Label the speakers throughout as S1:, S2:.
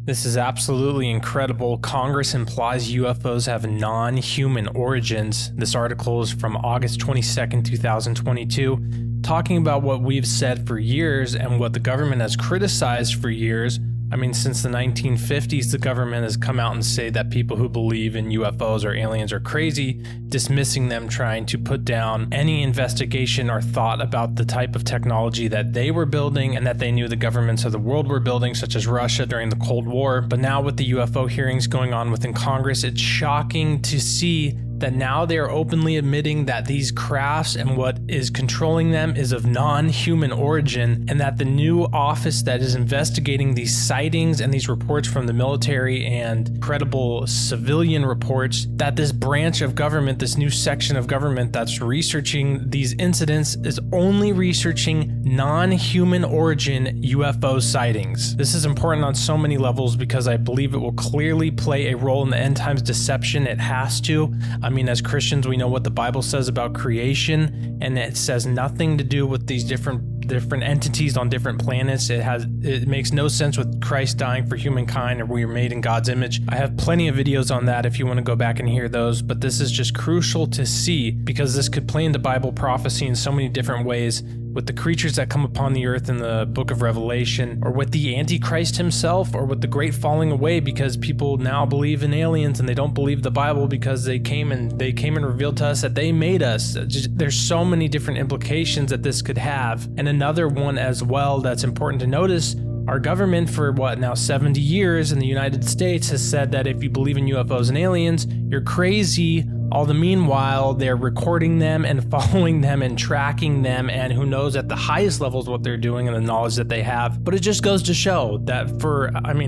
S1: This is absolutely incredible. Congress implies UFOs have non-human origins. This article is from August 22nd, 2022, talking about what we've said for years and what the government has criticized for years. I mean, since the 1950s, the government has come out and say that people who believe in UFOs or aliens are crazy, dismissing them, trying to put down any investigation or thought about the type of technology that they were building and that they knew the governments of the world were building, such as Russia during the Cold War. But now with the UFO hearings going on within Congress, it's shocking to see that now they are openly admitting that these crafts and what is controlling them is of non-human origin, and that the new office that is investigating these sightings and these reports from the military and credible civilian reports, that this branch of government, this new section of government that's researching these incidents, is only researching non-human origin UFO sightings. This is important on so many levels because I believe it will clearly play a role in the end times deception. It has to. I mean, as Christians, we know what the Bible says about creation, and it says nothing to do with these different entities on different planets. It makes no sense with Christ dying for humankind, or we are made in God's image. I have plenty of videos on that if you want to go back and hear those, but this is just crucial to see because this could play into Bible prophecy in so many different ways, with the creatures that come upon the earth in the book of Revelation, or with the Antichrist himself, or with the great falling away because people now believe in aliens and they don't believe the Bible because they came and revealed to us that they made us. There's so many different implications that this could have. And another one as well that's important to notice, our government for now 70 years in the United States has said that if you believe in UFOs and aliens, you're crazy. All the meanwhile, they're recording them and following them and tracking them, and who knows at the highest levels what they're doing and the knowledge that they have. But it just goes to show that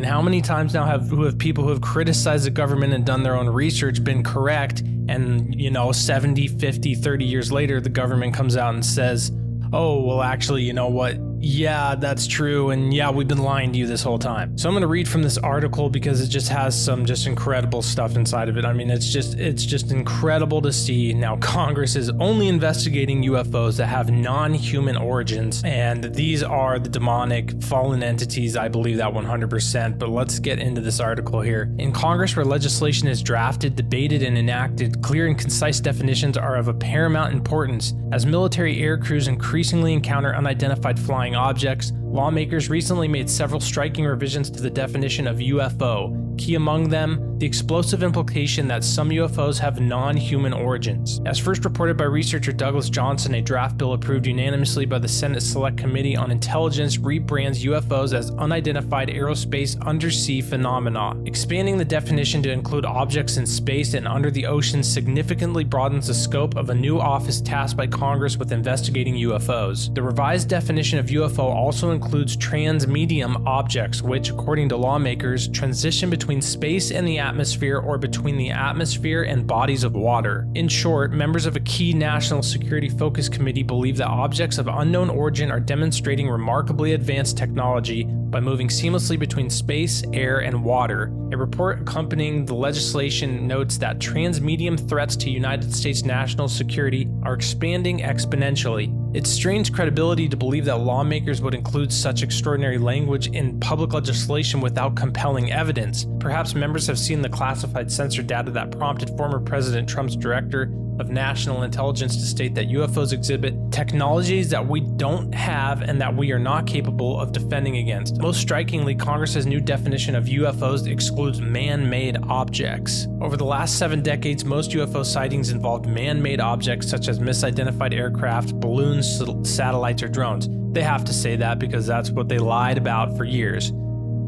S1: how many times now have people who have criticized the government and done their own research been correct, and 70, 50, 30 years later, the government comes out and says, oh, well, actually, you know what? Yeah, that's true. And yeah, we've been lying to you this whole time. So I'm going to read from this article because it just has some incredible stuff inside of it. I mean, it's just incredible to see. Now, Congress is only investigating UFOs that have non-human origins, and these are the demonic fallen entities. I believe that 100%, but let's get into this article here. In Congress, where legislation is drafted, debated, and enacted, clear and concise definitions are of a paramount importance. As military air crews increasingly encounter unidentified flying objects, lawmakers recently made several striking revisions to the definition of UFO. Key among them, the explosive implication that some UFOs have non-human origins. As first reported by researcher Douglas Johnson, a draft bill approved unanimously by the Senate Select Committee on Intelligence rebrands UFOs as unidentified aerospace undersea phenomena. Expanding the definition to include objects in space and under the ocean significantly broadens the scope of a new office tasked by Congress with investigating UFOs. The revised definition of UFO also includes transmedium objects, which, according to lawmakers, transition between space and the atmosphere, or between the atmosphere and bodies of water. In short, members of a key national security focus committee believe that objects of unknown origin are demonstrating remarkably advanced technology by moving seamlessly between space, air, and water. A report accompanying the legislation notes that transmedium threats to United States national security are expanding exponentially. It strains credibility to believe that lawmakers would include such extraordinary language in public legislation without compelling evidence. Perhaps members have seen the classified sensor data that prompted former President Trump's director of national intelligence to state that UFOs exhibit technologies that we don't have and that we are not capable of defending against. Most strikingly, Congress's new definition of UFOs excludes man-made objects. Over the last 7 decades, most UFO sightings involved man-made objects such as misidentified aircraft, balloons, satellites, or drones. They have to say that because that's what they lied about for years.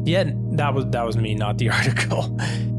S1: Yet, that was me, not the article.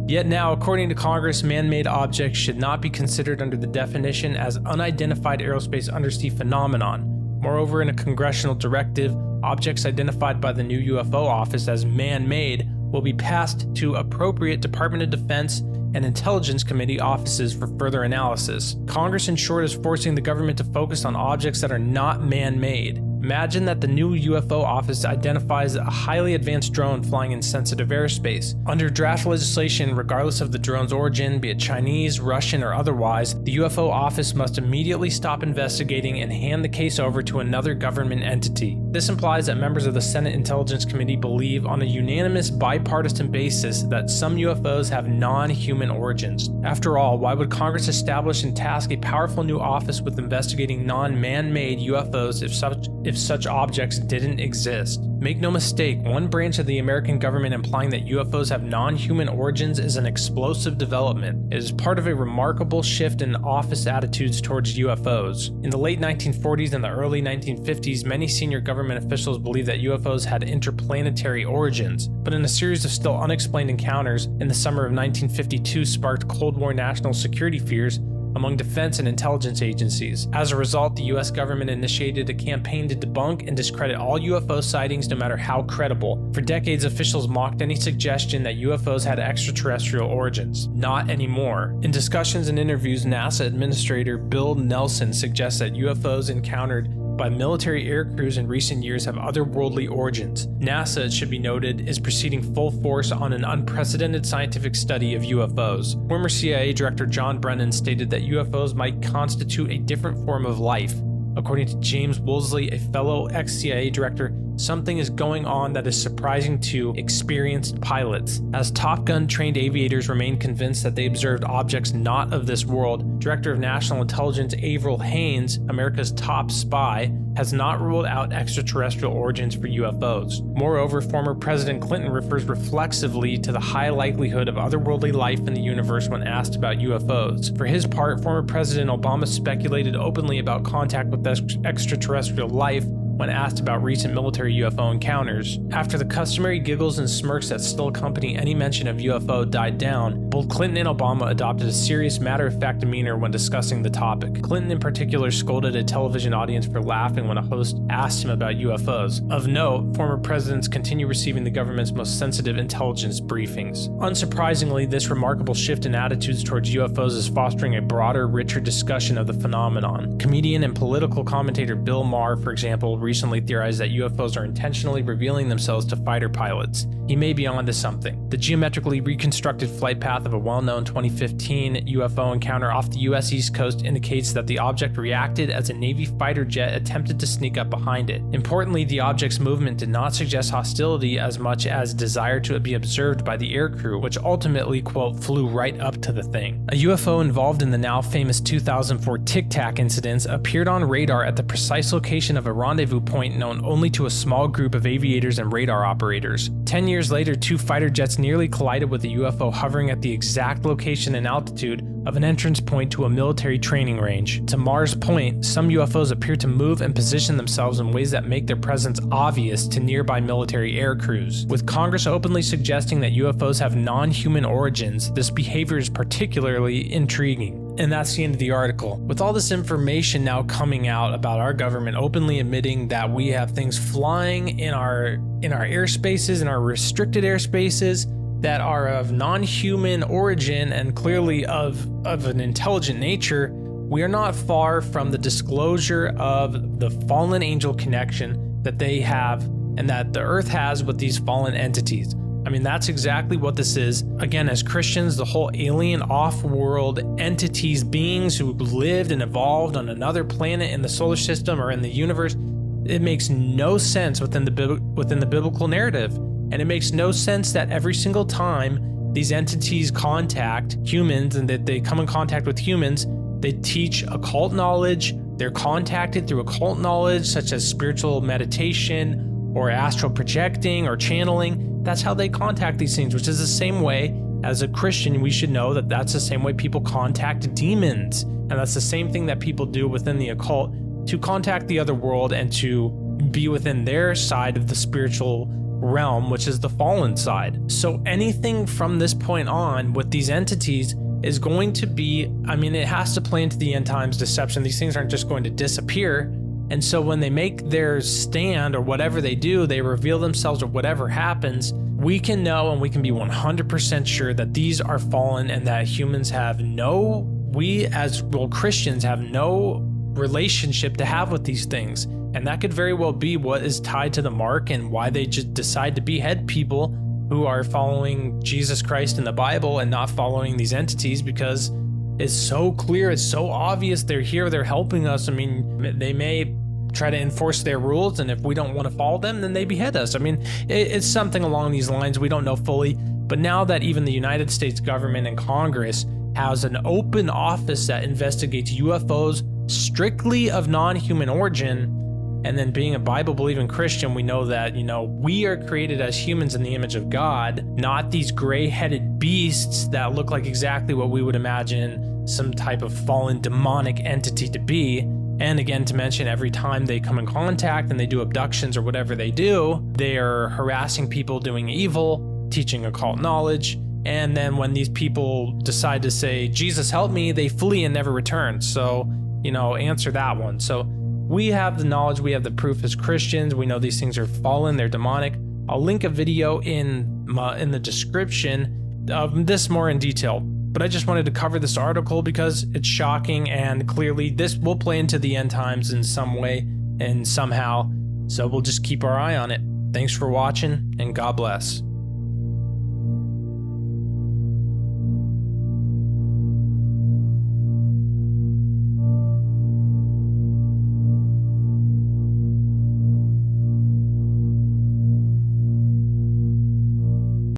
S1: Yet now, according to Congress, man-made objects should not be considered under the definition as unidentified aerospace undersea phenomenon. Moreover, in a congressional directive, objects identified by the new UFO office as man-made will be passed to appropriate Department of Defense and Intelligence Committee offices for further analysis. Congress, in short, is forcing the government to focus on objects that are not man-made. Imagine that the new UFO office identifies a highly advanced drone flying in sensitive airspace. Under draft legislation, regardless of the drone's origin, be it Chinese, Russian, or otherwise, the UFO office must immediately stop investigating and hand the case over to another government entity. This implies that members of the Senate Intelligence Committee believe on a unanimous bipartisan basis that some UFOs have non-human origins. After all, why would Congress establish and task a powerful new office with investigating non-man-made UFOs if such objects didn't exist? Make no mistake, one branch of the American government implying that UFOs have non-human origins is an explosive development. It is part of a remarkable shift in office attitudes towards UFOs. In the late 1940s and the early 1950s, many senior government officials believed that UFOs had interplanetary origins, but in a series of still unexplained encounters in the summer of 1952 sparked Cold War national security fears among defense and intelligence agencies. As a result, the US government initiated a campaign to debunk and discredit all UFO sightings, no matter how credible. For decades, officials mocked any suggestion that UFOs had extraterrestrial origins. Not anymore. In discussions and interviews, NASA Administrator Bill Nelson suggests that UFOs encountered by military aircrews in recent years have otherworldly origins. NASA, it should be noted, is proceeding full force on an unprecedented scientific study of UFOs. Former CIA Director John Brennan stated that UFOs might constitute a different form of life. According to James Woolsey, a fellow ex-CIA director, something is going on that is surprising to experienced pilots. As Top Gun-trained aviators remain convinced that they observed objects not of this world, Director of National Intelligence Avril Haines, America's top spy, has not ruled out extraterrestrial origins for UFOs. Moreover, former President Clinton refers reflexively to the high likelihood of otherworldly life in the universe when asked about UFOs. For his part, former President Obama speculated openly about contact with extraterrestrial life when asked about recent military UFO encounters. After the customary giggles and smirks that still accompany any mention of UFO died down, both Clinton and Obama adopted a serious, matter-of-fact demeanor when discussing the topic. Clinton in particular scolded a television audience for laughing when a host asked him about UFOs. Of note, former presidents continue receiving the government's most sensitive intelligence briefings. Unsurprisingly, this remarkable shift in attitudes towards UFOs is fostering a broader, richer discussion of the phenomenon. Comedian and political commentator Bill Maher, for example, recently theorized that UFOs are intentionally revealing themselves to fighter pilots. He may be onto something. The geometrically reconstructed flight path of a well-known 2015 UFO encounter off the US East Coast indicates that the object reacted as a Navy fighter jet attempted to sneak up behind it. Importantly, the object's movement did not suggest hostility as much as desire to be observed by the aircrew, which ultimately, quote, flew right up to the thing. A UFO involved in the now famous 2004 Tic Tac incidents appeared on radar at the precise location of a rendezvous point known only to a small group of aviators and radar operators. 10 years later, two fighter jets nearly collided with a UFO hovering at the exact location and altitude of an entrance point to a military training range. To Maher's point, some UFOs appear to move and position themselves in ways that make their presence obvious to nearby military air crews. With Congress openly suggesting that UFOs have non-human origins, this behavior is particularly intriguing. And that's the end of the article. With all this information now coming out about our government openly admitting that we have things flying in our airspaces, in our restricted airspaces, that are of non-human origin and clearly of an intelligent nature, we are not far from the disclosure of the fallen angel connection that they have and that the earth has with these fallen entities. I mean, that's exactly what this is. Again, as Christians, the whole alien, off-world entities, beings who lived and evolved on another planet in the solar system or in the universe, it makes no sense within the biblical narrative. And it makes no sense that every single time these entities contact humans and that they come in contact with humans, they teach occult knowledge. They're contacted through occult knowledge, such as spiritual meditation or astral projecting or channeling. That's how they contact these things, which is the same way as a Christian, we should know that that's the same way people contact demons. And that's the same thing that people do within the occult to contact the other world and to be within their side of the spiritual realm, which is the fallen side. So anything from this point on with these entities is going to be, I mean, it has to play into the end times deception. These things aren't just going to disappear. And so when they make their stand or whatever they do, they reveal themselves or whatever happens, we can know and we can be 100% sure that these are fallen and that humans have we as Christians have no relationship to have with these things. And that could very well be what is tied to the mark and why they just decide to behead people who are following Jesus Christ in the Bible and not following these entities, because it's so clear, it's so obvious they're here, they're helping us. I mean, they may try to enforce their rules, and if we don't want to follow them, then they behead us. I mean, it's something along these lines. We don't know fully, but now that even the United States government and Congress has an open office that investigates UFOs strictly of non-human origin, and then being a Bible-believing Christian, we know that, we are created as humans in the image of God, not these gray-headed beasts that look like exactly what we would imagine some type of fallen demonic entity to be. And again, to mention, every time they come in contact and they do abductions or whatever they do, they are harassing people, doing evil, teaching occult knowledge. And then when these people decide to say, Jesus help me, they flee and never return. So, answer that one. So we have the knowledge, we have the proof as Christians. We know these things are fallen, they're demonic. I'll link a video in the description of this more in detail. But I just wanted to cover this article because it's shocking, and clearly this will play into the end times in some way and somehow. So we'll just keep our eye on it. Thanks for watching, and God bless.